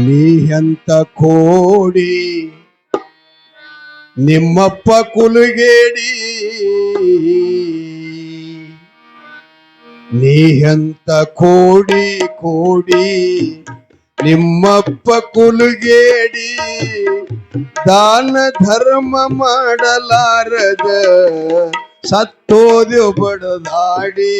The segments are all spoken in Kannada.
ನೀ ಎಂತ ಕೋಡಿ ನಿಮ್ಮಪ್ಪ ಕುಲುಗೇಡಿ, ನೀ ಎಂತ ಕೋಡಿ ಕೋಡಿ ನಿಮ್ಮಪ್ಪ ಕುಲುಗೇಡಿ, ದಾನ ಧರ್ಮ ಮಾಡಲಾರದ ಸತ್ತೋದು ಬಡದಾಡಿ.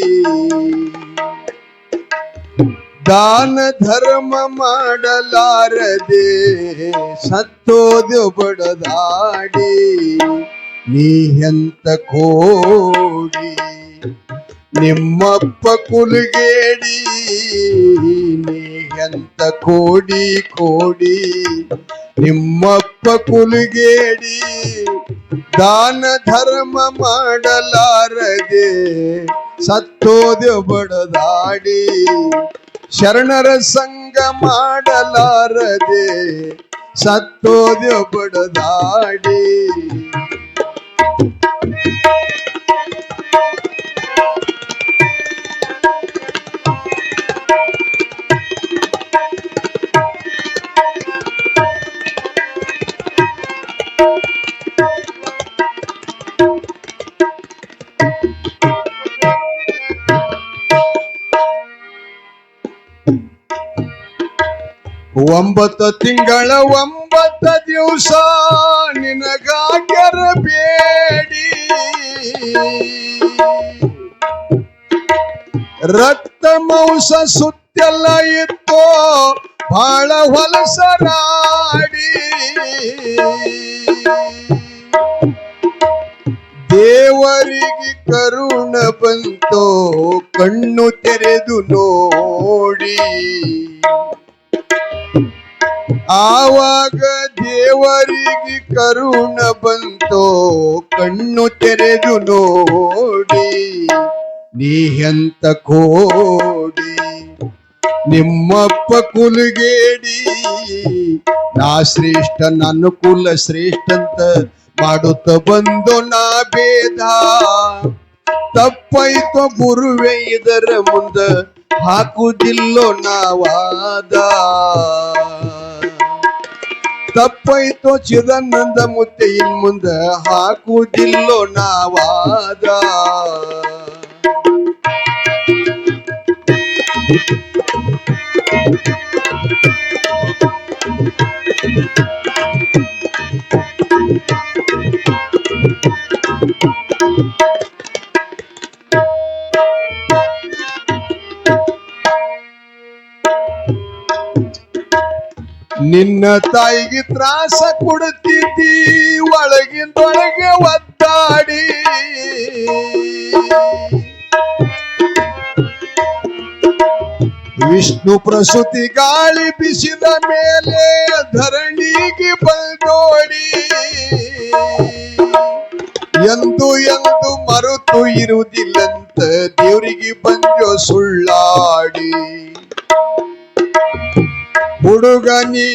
ದಾನ ಧರ್ಮ ಮಾಡಲಾರದೆ ಸತ್ತೋದು ಬಡದಾಡಿ, ನೀ ಎಂತ ಕೋಡಿ ನಿಮ್ಮಪ್ಪ ಕುಲುಗೇಡಿ, ನೀ ಎಂತ ಕೋಡಿ ಕೋಡಿ ನಿಮ್ಮಪ್ಪ ಕುಲುಗೇಡಿ, ದಾನ ಧರ್ಮ ಮಾಡಲಾರದೆ ಸತ್ತೋದು ಬಡದಾಡಿ, ಶರಣರ ಸಂಗ ಮಾಡಲಾರದೆ ಸತ್ತೋದು ಬಡದಾಡಿ. ಒಂಬತ್ತು ತಿಂಗಳ 9 ದಿವಸ ನಿನಗಾಗ್ಯರ ಬೇಡಿ, ರಕ್ತ ಮಾಂಸ ಸುತ್ತೆಲ್ಲ ಇತ್ತೋ ಬಾಳ ಹೊಲಸರಾಡಿ, ದೇವರಿಗೆ ಕರುಣ ಬಂತೋ ಕಣ್ಣು ತೆರೆದು ನೋಡಿ, ಆವಾಗ ದೇವರಿಗೆ ಕರುಣ ಬಂತೋ ಕಣ್ಣು ತೆರೆದು ನೋಡಿ, ನೀ ಎಂತ ಕೋಡಿ ನಿಮ್ಮಪ್ಪ ಕುಲುಗೇಡಿ, ನಾ ಶ್ರೇಷ್ಠ ನನ್ನ ಕುಲ ಶ್ರೇಷ್ಠ ಅಂತ ಮಾಡುತ್ತ ಬಂದು ನಾ ಭೇದ, ತಪ್ಪಾಯ್ತೋ ಗುರುವೇ ಇದರ ಮುಂದ ಹಾಕುದಿಲ್ಲೋ ನಾವಾದ, ತಪ್ಪಾಯ್ತೋ ಚಿದಾನಂದ ಮುತ್ತೆ ಇನ್ ಮುಂದ ಹಾಕುದಿಲ್ಲೋ ನಾವಾದ. ನಿನ್ನ ತಾಯಿಗೆ ತ್ರಾಸ ಕೊಡುತ್ತಿದ್ದಿ ಒಳಗಿಂದೊಳಗೆ ಒದ್ದಾಡಿ, ವಿಷ್ಣು ಪ್ರಸೂತಿ ಗಾಳಿ ಬಿಸಿದ ಮೇಲೆ ಧರಣಿಗೆ ಬಂದೋಡಿ, ಎಂದು ಎಂದು ಮರೆತು ಇರುವುದಿಲ್ಲಂತ ದೇವರಿಗೆ ಬಂಜೋ ಸುಳ್ಳಾಡಿ, ಹುಡುಗ ನೀ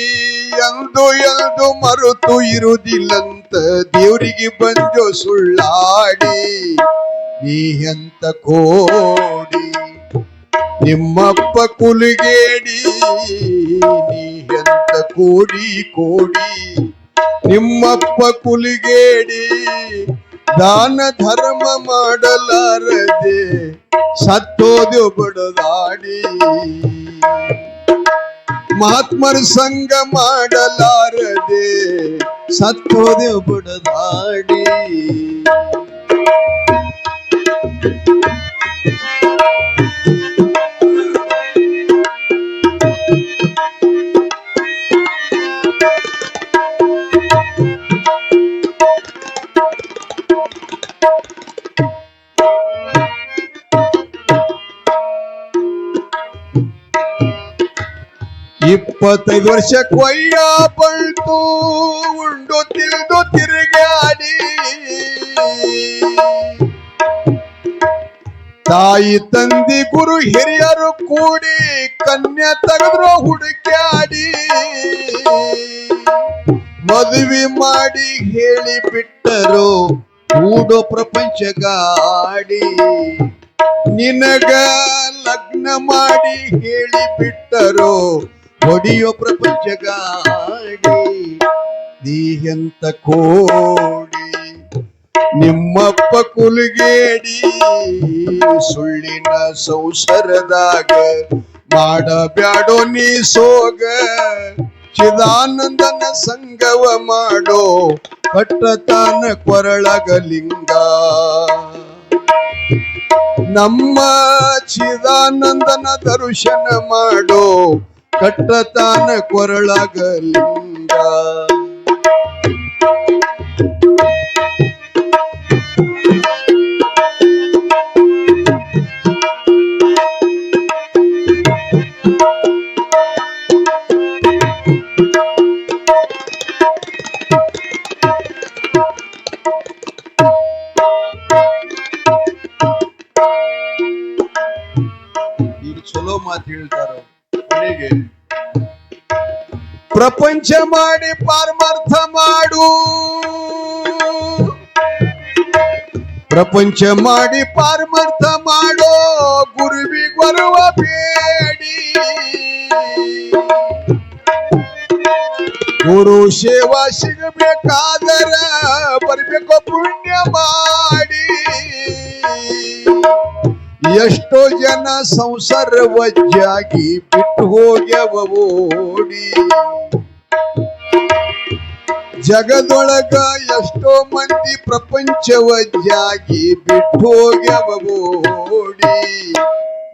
ಎಂದು ಎಂದು ಮರೆತು ಇರುವುದಿಲ್ಲಂತ ದೇವರಿಗೆ ಬಂಜೋ ಸುಳ್ಳಾಡಿ, ನೀ ಎಂತ ಕೋಡಿ ನಿಮ್ಮಪ್ಪ ಕುಲುಗೇಡಿ, ನೀ ಎಂತ ಕೋಡಿ ಕೋಡಿ ನಿಮ್ಮಪ್ಪ ಕುಲುಗೇಡಿ, ದಾನ ಧರ್ಮ ಮಾಡಲಾರದೆ ಸತ್ತೋದು ಬಡದಾಡಿ, ಮಹಾತ್ಮರ ಸಂಗ ಮಾಡಲಾರದೆ ಸತ್ತೋದು ಬಡದಾಡಿ. ಇಪ್ಪತ್ತೈದು ವರ್ಷ ಕೊಯ್ಯ ಬಂತು ಉಂಡು ತಿಳಿದು ತಿರುಗಾಡಿ, ತಾಯಿ ತಂದಿ ಗುರು ಹಿರಿಯರು ಕೂಡಿ ಕನ್ಯಾ ತೆಗೆದ್ರು ಹುಡುಕ್ಯಾಡಿ, ಮದುವೆ ಮಾಡಿ ಹೇಳಿ ಬಿಟ್ಟರು ಕೂಡೋ ಪ್ರಪಂಚ ಗಾಡಿ, ನಿನಗ ಲಗ್ನ ಮಾಡಿ ಹೇಳಿ ಬಿಟ್ಟರು ಹೊಡಿಯೋ ಪ್ರಪಂಚ ಗಾಡಿ ನೀ ಎಂತ ಕೋಡಿ ನಿಮ್ಮಪ್ಪ ಕುಲಗೇಡಿ ಸುಳ್ಳಿನ ಸಂಸಾರದಾಗ ಮಾಡಬ್ಯಾಡೋ ನೀ ಸೋಗ ಚಿದಾನಂದನ ಸಂಗವ ಮಾಡೋ ಕಟ್ಟತಾನ ಕೊರಳಗಲಿಂಗ ನಮ್ಮ ಚಿದಾನಂದನ ದರ್ಶನ ಮಾಡೋ ಕಟ್ಟತಾನ ಕೊರಳಗಲಿಂಗ ಈಗ ಚಲೋ ಮಾತು ಹೇಳ್ತಾರ ಕೊನೆಗೆ ಪ್ರಪಂಚ ಮಾಡಿ ಪಾರಮಾರ್ಥ ಮಾಡು ಪ್ರಪಂಚ ಮಾಡಿ ಪಾರಮಾರ್ಥ ಮಾಡೋ ಗುರುವಿಗೆ ಬರುವ ಬೇಡಿ ಗುರು ಸೇವಾ ಸಿಗಬೇಕಾದರ ಬರ್ಬೇಕು ಪುಣ್ಯ ಮಾಡಿ ಎಷ್ಟೋ ಜನ ಸಂಸಾರ ವಜ್ಜಾಗಿ ಬಿಟ್ಟು ಹೋಗ್ಯವ ಓಡಿ ಜಗದೊಳಗ ಎಷ್ಟೋ ಮಂದಿ ಪ್ರಪಂಚ ವಜ್ಜಾಗಿ ಬಿಟ್ಟು ಹೋಗ್ಯವ ಓಡಿ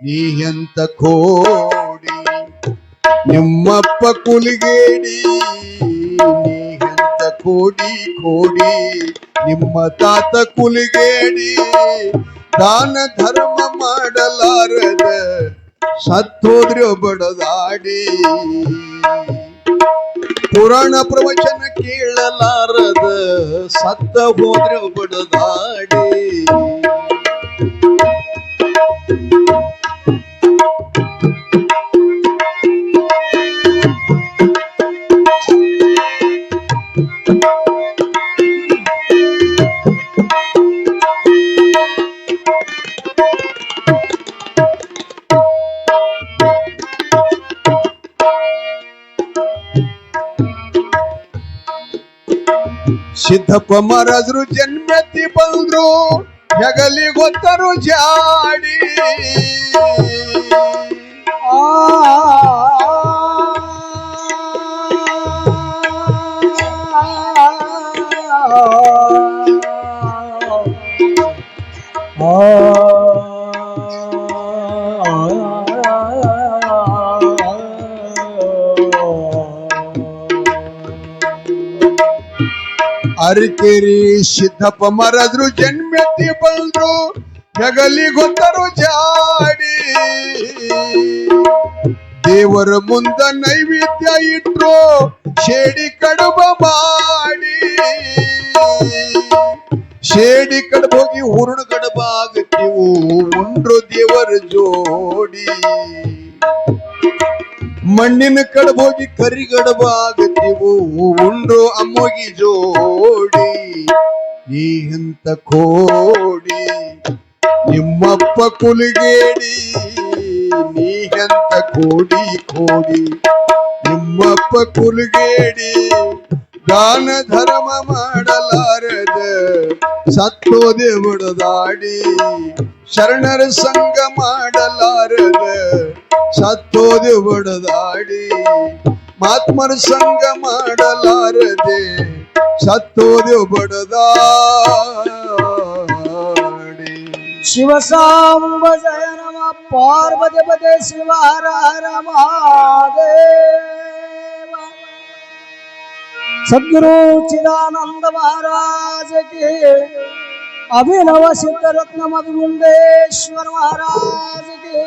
ನೀ ಎಂತ ಕೋಡಿ ನಿಮ್ಮಪ್ಪ ಕುಲಗೇಡಿ ನೀ ಎಂತ ಕೋಡಿ ಕೋಡಿ ನಿಮ್ಮ ತಾತ ಕುಲಗೇಡಿ ದಾನ ಧರ್ಮ ಮಾಡಲಾರದ ಸತ್ತೋದ್ರೆ ಬಡದಾಡಿ ಪುರಾಣ ಪ್ರವಚನ ಕೇಳಲಾರದ ಸತ್ತ ಹೋದ್ರೆ ಬಡದಾಡಿ ಸಿದ್ದಪ್ಪ ಮಹಾರಾಜರು ಜನ್ಮತಿ ಬಂದ್ರು ಹೆಗಲಿ ಗೊತ್ತರು ಜಾಡಿ ಅರಿಕೆರಿ ಸಿದ್ದಪ್ಪ ಮರದ್ರು ಜನ್ಮೆತ್ತಿ ಬಂದ್ರು ಹೆಗಲಿ ಗೊತ್ತರು ಜಾಡಿ ದೇವರ ಮುಂದ ನೈವೇದ್ಯ ಇಟ್ರು ಶೇಡಿ ಕಡುಬ ಮಾಡಿ ಶೇಡಿ ಕಡುಬ ಹೋಗಿ ಹೂರ್ಣ ಕಡುಬ ಆಗತ್ತೀವು ಉಂಡ್ರು ದೇವರ ಜೋಡಿ ಮಣ್ಣಿನ ಕಡುಬ ಹೋಗಿ ಕರಿ ಗಡಬ ಆಗತ್ತೀವು ಉಂಡ್ರು ಅಮ್ಮೋಗಿ ಜೋಡಿ ನೀ ಎಂತ ಕೋಡಿ ನಿಮ್ಮಪ್ಪ ಕುಲಗೇಡಿ ನೀ ಎಂತ ಕೋಡಿ ಕೋಡಿ ನಿಮ್ಮಪ್ಪ ಕುಲಗೇಡಿ ದಾನ ಧರ್ಮ ಮಾಡಲಾರದ ಸತ್ತೋದೆ ಬಡದಾಡಿ ಶರಣರ ಸಂಗ ಮಾಡಲಾರದ ಸತ್ತೋದೆ ಬಡದಾಡಿ ಮಾತ್ಮರ ಸಂಗ ಮಾಡಲಾರದೆ ಸತ್ತೋದೆ ಬಡದಾಡಿ ಶಿವಸಾಂಬ ಜಯ ನಮ ಪಾರ್ವತಿ ಪದೇ ಶಿವ ಹರ ಹರ ಮಹಾದೇವ सद्गुरु चिदानंद महाराज के अभिनव सिद्धरत्न मधुगुंडेश्वर महाराज के